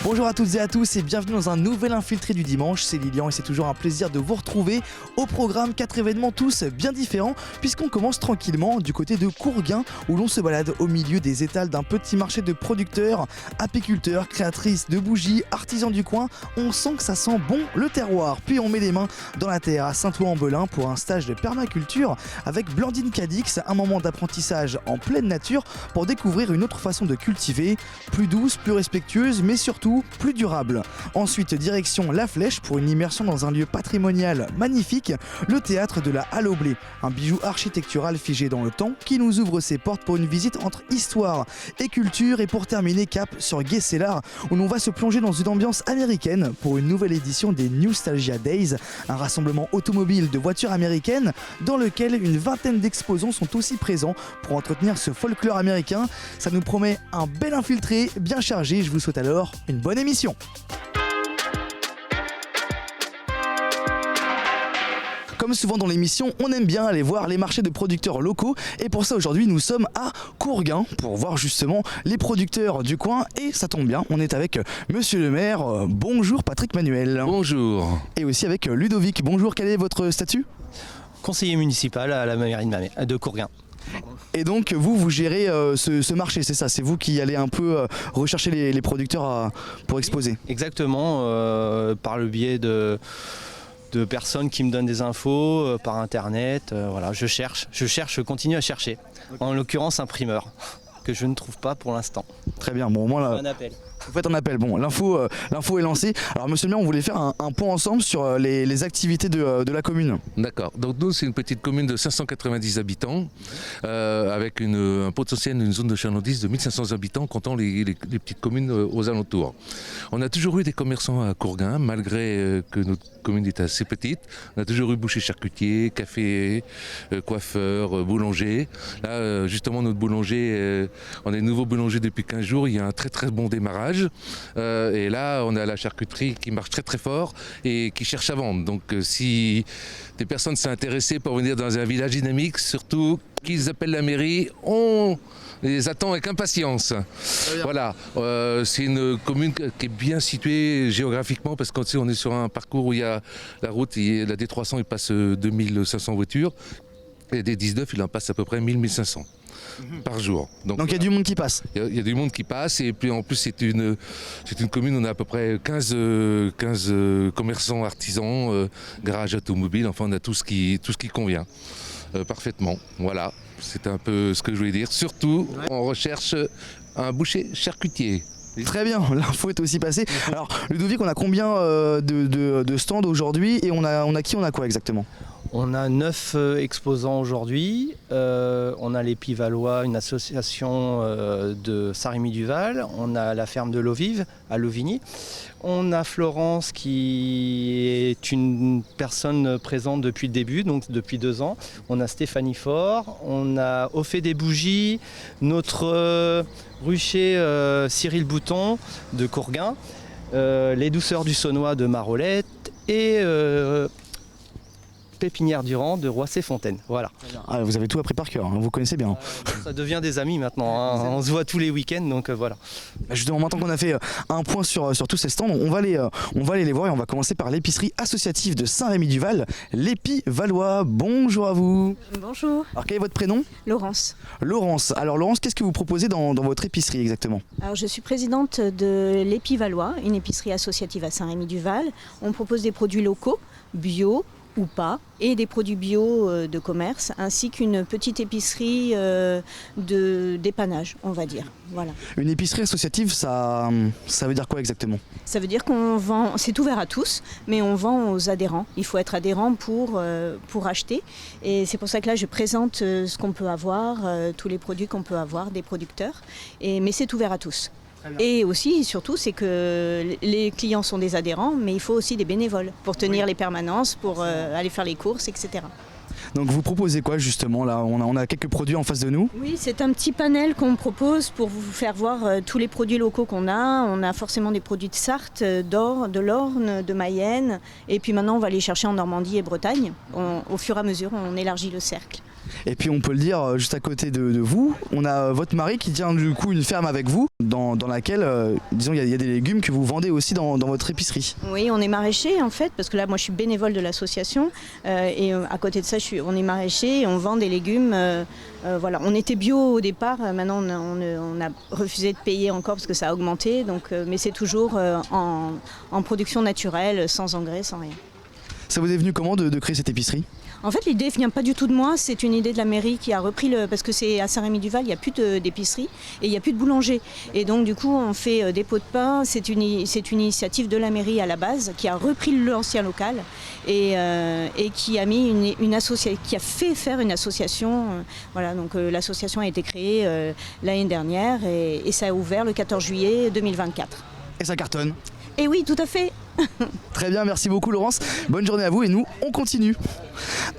Bonjour à toutes et à tous et bienvenue dans un nouvel Infiltré du dimanche, c'est Lilian et c'est toujours un plaisir de vous retrouver au programme 4 événements tous bien différents puisqu'on commence tranquillement du côté de Courgain où l'on se balade au milieu des étals d'un petit marché de producteurs, apiculteurs, créatrices de bougies, artisans du coin. On sent que ça sent bon le terroir, puis on met les mains dans la terre à Saint-Ouen-en-Belin pour un stage de permaculture avec Blandine Cadix, un moment d'apprentissage en pleine nature pour découvrir une autre façon de cultiver, plus douce, plus respectueuse mais surtout plus durable. Ensuite, direction La Flèche pour une immersion dans un lieu patrimonial magnifique, le théâtre de la Halle au Blé, un bijou architectural figé dans le temps qui nous ouvre ses portes pour une visite entre histoire et culture. Et pour terminer, cap sur Guescellard où l'on va se plonger dans une ambiance américaine pour une nouvelle édition des Nostalgia Days, un rassemblement automobile de voitures américaines dans lequel une vingtaine d'exposants sont aussi présents pour entretenir ce folklore américain. Ça nous promet un bel infiltré bien chargé. Je vous souhaite alors une bonne émission. Comme souvent dans l'émission, on aime bien aller voir les marchés de producteurs locaux et pour ça aujourd'hui nous sommes à Courgain pour voir justement les producteurs du coin et ça tombe bien, on est avec monsieur le maire. Bonjour Patrick Manuel. Bonjour. Et aussi avec Ludovic. Bonjour, quel est votre statut ? Conseiller municipal à la mairie de Courgain. Et donc vous gérez ce marché, c'est ça, c'est vous qui allez un peu rechercher les producteurs pour exposer. Exactement, par le biais de personnes qui me donnent des infos, par internet, voilà, je continue à chercher. Okay. En l'occurrence un primeur, que je ne trouve pas pour l'instant. Très bien, bon au moins là... Un appel. Vous faites un appel, bon l'info est lancée. Alors monsieur le maire, on voulait faire un point ensemble sur les activités de la commune. D'accord, donc nous c'est une petite commune de 590 habitants avec un potentiel, une zone de chalandise de 1500 habitants comptant les petites communes aux alentours. On a toujours eu des commerçants à Courgain malgré que notre commune est assez petite. On a toujours eu boucher charcutier, café, coiffeur, boulanger. Là justement notre boulanger, on est nouveau boulanger depuis 15 jours, il y a un très très bon démarrage. Et là on a la charcuterie qui marche très très fort et qui cherche à vendre. Donc si des personnes sont intéressées pour venir dans un village dynamique, surtout qu'ils appellent la mairie, on les attend avec impatience. Voilà, c'est une commune qui est bien située géographiquement parce qu'on est sur un parcours où il y a la route, la D300 il passe 2500 voitures et D19 il en passe à peu près 1000-1500. Par jour. Donc il y a du monde qui passe. Il y a du monde qui passe et puis en plus c'est une commune où on a à peu près 15 commerçants, artisans, garages automobiles, enfin on a tout ce qui convient parfaitement. Voilà, c'est un peu ce que je voulais dire. Surtout on recherche un boucher charcutier. Très bien, l'info est aussi passée. Alors Ludovic, on a combien de stands aujourd'hui et on a quoi exactement ? On a 9 exposants aujourd'hui. On a les Pivalois, une association de Saint-Rémy-du-Val. On a la ferme de l'eau vive à Louvigny. On a Florence qui est une personne présente depuis le début, donc depuis 2 ans. On a Stéphanie Faure. On a Au fait des bougies. Notre rucher Cyril Bouton de Courgain. Les douceurs du Saunois de Marolette. Et... Pépinière Durand de Roissy-Fontaine. Voilà. Ah, vous avez tout appris par cœur, hein, vous connaissez bien. Ça devient des amis maintenant, hein. On se voit tous les week-ends, donc voilà. Justement, maintenant qu'on a fait un point sur tous ces stands, on va aller les voir et on va commencer par l'épicerie associative de Saint-Rémy-du-Val, l'Épi Valois. Bonjour à vous. Bonjour. Alors quel est votre prénom ? Laurence. Laurence. Alors Laurence, qu'est-ce que vous proposez dans votre épicerie exactement ? Alors je suis présidente de l'Épi Valois, une épicerie associative à Saint-Rémy-du-Val. On propose des produits locaux, bio ou pas, et des produits bio de commerce, ainsi qu'une petite épicerie dépannage, on va dire. Voilà. Une épicerie associative, ça veut dire quoi exactement ? Ça veut dire qu'on vend, c'est ouvert à tous, mais on vend aux adhérents. Il faut être adhérent pour acheter. Et c'est pour ça que là, je présente ce qu'on peut avoir, tous les produits qu'on peut avoir des producteurs. Mais c'est ouvert à tous. Et aussi, surtout, c'est que les clients sont des adhérents, mais il faut aussi des bénévoles pour tenir les permanences, pour aller faire les courses, etc. Donc vous proposez quoi justement là ? On a quelques produits en face de nous. Oui, c'est un petit panel qu'on propose pour vous faire voir tous les produits locaux qu'on a. On a forcément des produits de Sarthe, de l'Orne, de Mayenne. Et puis maintenant, on va aller chercher en Normandie et Bretagne. Au fur et à mesure, on élargit le cercle. Et puis on peut le dire, juste à côté de vous, on a votre mari qui tient du coup une ferme avec vous, dans laquelle, disons, il y a des légumes que vous vendez aussi dans votre épicerie. Oui, on est maraîcher en fait, parce que là moi je suis bénévole de l'association et à côté de ça on est maraîcher et on vend des légumes. Voilà, on était bio au départ, maintenant on a refusé de payer encore parce que ça a augmenté, donc, mais c'est toujours en production naturelle, sans engrais, sans rien. Ça vous est venu comment de créer cette épicerie ? En fait, l'idée ne vient pas du tout de moi, c'est une idée de la mairie qui a repris parce que c'est à Saint-Rémy-du-Val, il n'y a plus d'épicerie et il n'y a plus de boulanger. Et donc du coup, on fait des pots de pain, c'est une initiative de la mairie à la base qui a repris l'ancien local et qui a mis qui a fait faire une association. Voilà, donc l'association a été créée l'année dernière et ça a ouvert le 14 juillet 2024. Et ça cartonne. Et oui, tout à fait. Très bien, merci beaucoup Laurence. Bonne journée à vous et nous, on continue.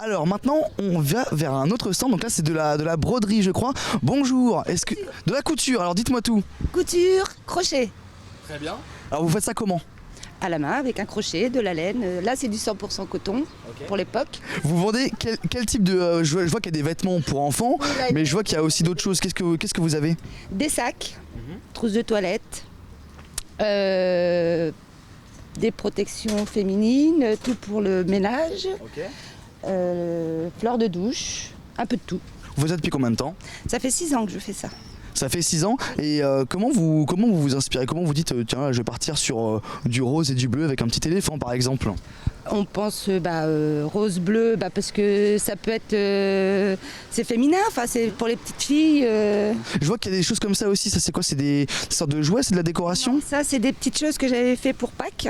Alors maintenant, on va vers un autre stand. Donc là, c'est de la broderie, je crois. Bonjour. De la couture. Alors dites-moi tout. Couture, crochet. Très bien. Alors vous faites ça comment ? À la main avec un crochet, de la laine. Là, c'est du 100% coton pour l'époque. Vous vendez quel type de... je vois qu'il y a des vêtements pour enfants, mais je vois qu'il y a aussi d'autres choses. Qu'est-ce que vous avez ? Des sacs, trousses de toilette, des protections féminines, tout pour le ménage, fleurs de douche, un peu de tout. Vous faites ça depuis combien de temps ? Ça fait 6 ans que je fais ça. Ça fait 6 ans et comment vous vous inspirez ? Comment vous dites tiens, je vais partir sur du rose et du bleu avec un petit éléphant par exemple ? On pense rose bleu parce que ça peut être c'est féminin, enfin c'est pour les petites filles. Je vois qu'il y a des choses comme ça aussi. Ça c'est quoi ? C'est des sortes de jouets, c'est de la décoration ? Non, ça c'est des petites choses que j'avais fait pour Pâques,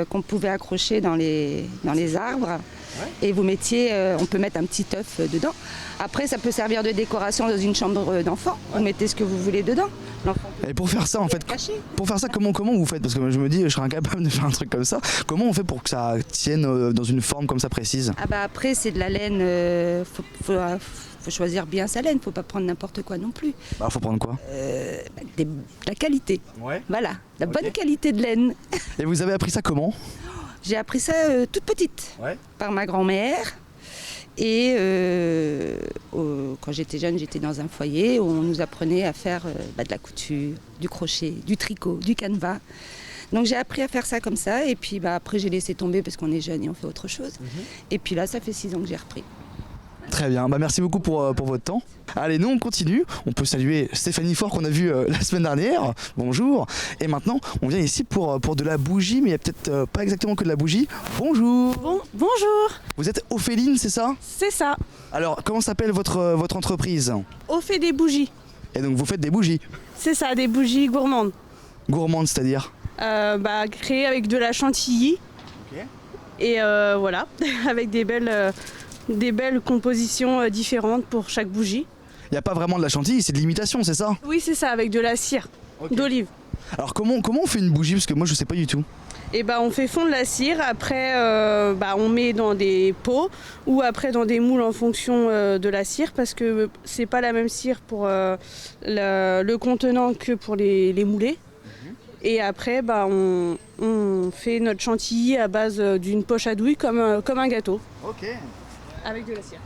qu'on pouvait accrocher dans les arbres. Et vous mettiez, on peut mettre un petit œuf dedans. Après, ça peut servir de décoration dans une chambre d'enfant. Vous mettez ce que vous voulez dedans. Et pour faire ça, en fait, comment vous faites ? Parce que je me dis, je serais incapable de faire un truc comme ça. Comment on fait pour que ça tienne dans une forme comme ça précise ? Après, c'est de la laine. Faut choisir bien sa laine. Faut pas prendre n'importe quoi non plus. Faut prendre quoi ? La qualité. Voilà, la bonne qualité de laine. Et vous avez appris ça comment ? J'ai appris ça toute petite par ma grand-mère. Et quand j'étais jeune, j'étais dans un foyer où on nous apprenait à faire de la couture, du crochet, du tricot, du canevas. Donc j'ai appris à faire ça comme ça. Et puis après, j'ai laissé tomber parce qu'on est jeune et on fait autre chose. Et puis là, ça fait 6 ans que j'ai repris. Très bien, merci beaucoup pour votre temps. Allez, nous on continue. On peut saluer Stéphanie Faure qu'on a vue la semaine dernière. Bonjour. Et maintenant, on vient ici pour de la bougie, mais il n'y a peut-être pas exactement que de la bougie. Bonjour. Bonjour. Vous êtes Ophéline, c'est ça ? C'est ça. Alors, comment s'appelle votre entreprise ? On fait des bougies. Et donc vous faites des bougies ? C'est ça, des bougies gourmandes. Gourmandes, c'est-à-dire ? Créées avec de la chantilly. Et voilà, avec des belles compositions différentes pour chaque bougie. Il n'y a pas vraiment de la chantilly, c'est de l'imitation, c'est ça ? Oui, c'est ça, avec de la cire d'olive. Alors comment on fait une bougie ? Parce que moi je sais pas du tout. Et on fait fondre la cire, après on met dans des pots ou après dans des moules en fonction de la cire, parce que c'est pas la même cire pour le contenant que pour les moulets. Et après on fait notre chantilly à base d'une poche à douille comme un gâteau. Avec de la cire.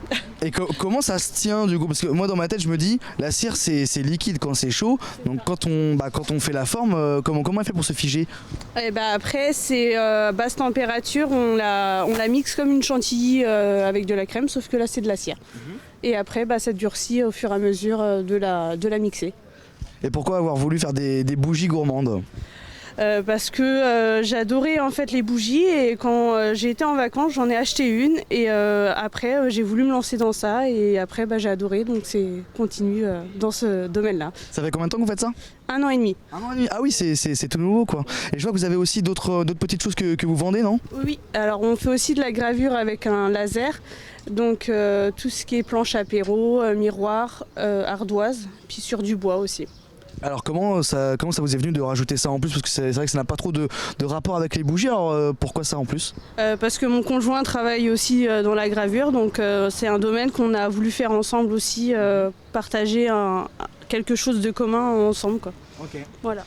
Et comment ça se tient du coup ? Parce que moi dans ma tête je me dis la cire c'est liquide quand c'est chaud, donc quand on fait la forme, comment elle fait pour se figer ? Et après c'est basse température, on la mixe comme une chantilly avec de la crème, sauf que là c'est de la cire. Et après ça durcit au fur et à mesure de la mixer. Et pourquoi avoir voulu faire des bougies gourmandes ? Parce que j'adorais en fait les bougies et quand j'ai été en vacances j'en ai acheté une et après j'ai voulu me lancer dans ça et après j'ai adoré, donc c'est continue dans ce domaine-là. Ça fait combien de temps que vous faites ça ? 1 an et demi. 1 an et demi. Ah oui, c'est tout nouveau quoi. Et je vois que vous avez aussi d'autres petites choses que vous vendez, non ? Oui, alors on fait aussi de la gravure avec un laser, donc tout ce qui est planche apéro, miroir, ardoise, puis sur du bois aussi. Alors comment ça vous est venu de rajouter ça en plus ? Parce que c'est vrai que ça n'a pas trop de rapport avec les bougies, alors pourquoi ça en plus ? Parce que mon conjoint travaille aussi dans la gravure, donc c'est un domaine qu'on a voulu faire ensemble aussi, partager quelque chose de commun ensemble, quoi. Voilà.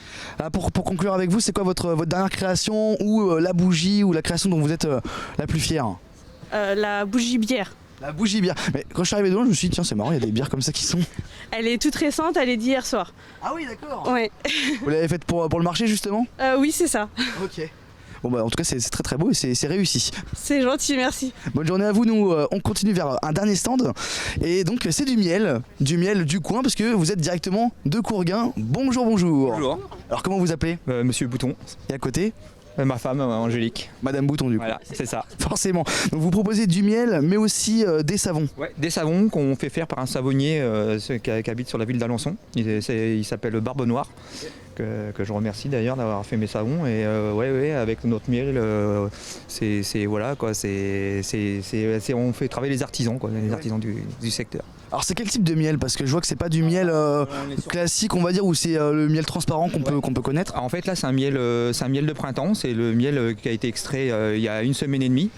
Pour conclure avec vous, c'est quoi votre dernière création ou la bougie ou la création dont vous êtes la plus fière ? La bougie bière. La bougie bière. Mais quand je suis arrivé devant, je me suis dit, tiens, c'est marrant, il y a des bières comme ça qui sont. Elle est toute récente, elle est d'hier soir. Ah oui, d'accord. Ouais. Vous l'avez faite pour le marché, justement? Oui, c'est ça. Ok. Bon, bah, en tout cas, c'est très très beau et c'est réussi. C'est gentil, merci. Bonne journée à vous. Nous, on continue vers un dernier stand. Et donc, c'est du miel du coin, parce que vous êtes directement de Courgain. Bonjour, bonjour. Bonjour. Alors, comment vous appelez? Monsieur Bouton. Et à côté? Ma femme, Angélique. Madame Bouton, du coup. Voilà, c'est ça. Forcément. Donc, vous proposez du miel, mais aussi des savons. Ouais, des savons qu'on fait faire par un savonnier qui habite sur la ville d'Alençon. Il s'appelle Barbe Noire. Que je remercie d'ailleurs d'avoir fait mes savons, et avec notre miel voilà quoi, on fait travailler les artisans quoi, les artisans du secteur. Alors c'est quel type de miel? Parce que je vois que c'est pas du miel classique, on va dire, ou c'est le miel transparent qu'on peut connaître. En fait là c'est un miel de printemps, c'est le miel qui a été extrait il y a 1 semaine et demie.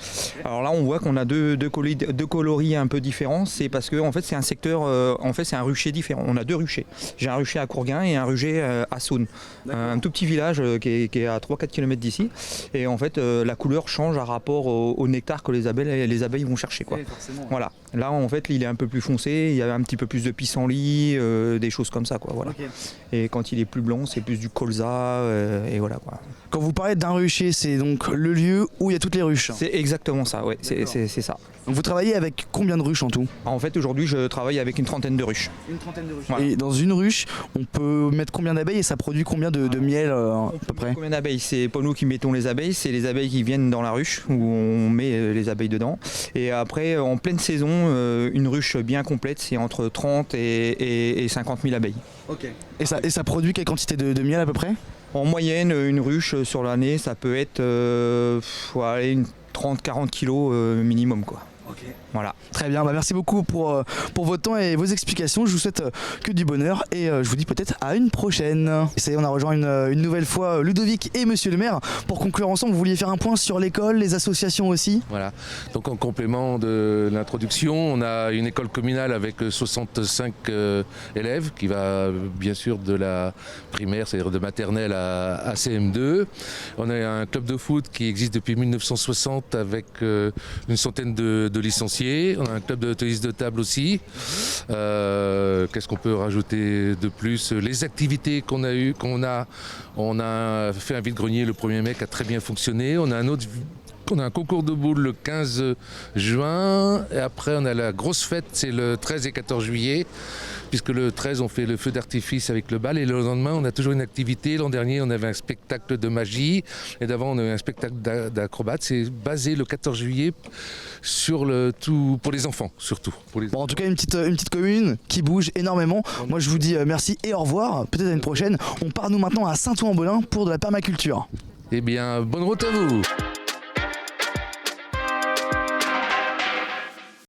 Alors là on voit qu'on a deux coloris un peu différents, c'est parce que en fait c'est un secteur, c'est un rucher différent. On a 2 ruchers. J'ai un rucher à Courgain et un rucher à Saône. Un tout petit village qui est à 3-4 km d'ici, et en fait la couleur change par rapport au nectar que les abeilles vont chercher quoi. Voilà. Là en fait il est un peu plus foncé, il y a un petit peu plus de pissenlit, des choses comme ça quoi. Voilà. Okay. Et quand il est plus blanc c'est plus du colza et voilà quoi. Quand vous parlez d'un rucher, c'est donc le lieu où il y a toutes les ruches. C'est exactement ça, ouais, c'est ça. Donc vous travaillez avec combien de ruches en tout? En fait aujourd'hui je travaille avec une trentaine de ruches. Une trentaine de ruches. Voilà. Et dans une ruche, on peut mettre combien d'abeilles et ça produit combien de miel à peu près? Combien d'abeilles? C'est pas nous qui mettons les abeilles, c'est les abeilles qui viennent dans la ruche où on met les abeilles dedans. Et après en pleine saison, une ruche bien complète c'est entre 30 et 50 000 abeilles. Ok. Et ça produit quelle quantité de miel à peu près? En moyenne, une ruche sur l'année, ça peut être une 30-40 kilos minimum quoi. Okay. Voilà. Très bien, merci beaucoup pour votre temps et vos explications. Je vous souhaite que du bonheur et je vous dis peut-être à une prochaine. Et ça y est, on a rejoint une nouvelle fois Ludovic et Monsieur le maire. Pour conclure ensemble, vous vouliez faire un point sur l'école, les associations aussi? Voilà, donc en complément de l'introduction, on a une école communale avec 65 élèves qui va bien sûr de la primaire, c'est-à-dire de maternelle à CM2. On a un club de foot qui existe depuis 1960 avec une centaine de licenciés. On a un club de tennis de table aussi. Qu'est-ce qu'on peut rajouter de plus? Les activités qu'on a eues, on a fait un vide-grenier le 1er mai qui a très bien fonctionné. On a un concours de boules le 15 juin. Et après, on a la grosse fête, c'est le 13 et 14 juillet. Puisque le 13, on fait le feu d'artifice avec le bal. Et le lendemain, on a toujours une activité. L'an dernier, on avait un spectacle de magie. Et d'avant, on avait un spectacle d'acrobates. C'est basé le 14 juillet sur tout pour les enfants, surtout. Bon, en tout cas, une petite commune qui bouge énormément. Moi, je vous dis merci et au revoir. Peut-être à une prochaine. On part nous maintenant à Saint-Ouen-en-Bolin pour de la permaculture. Eh bien, bonne route à vous!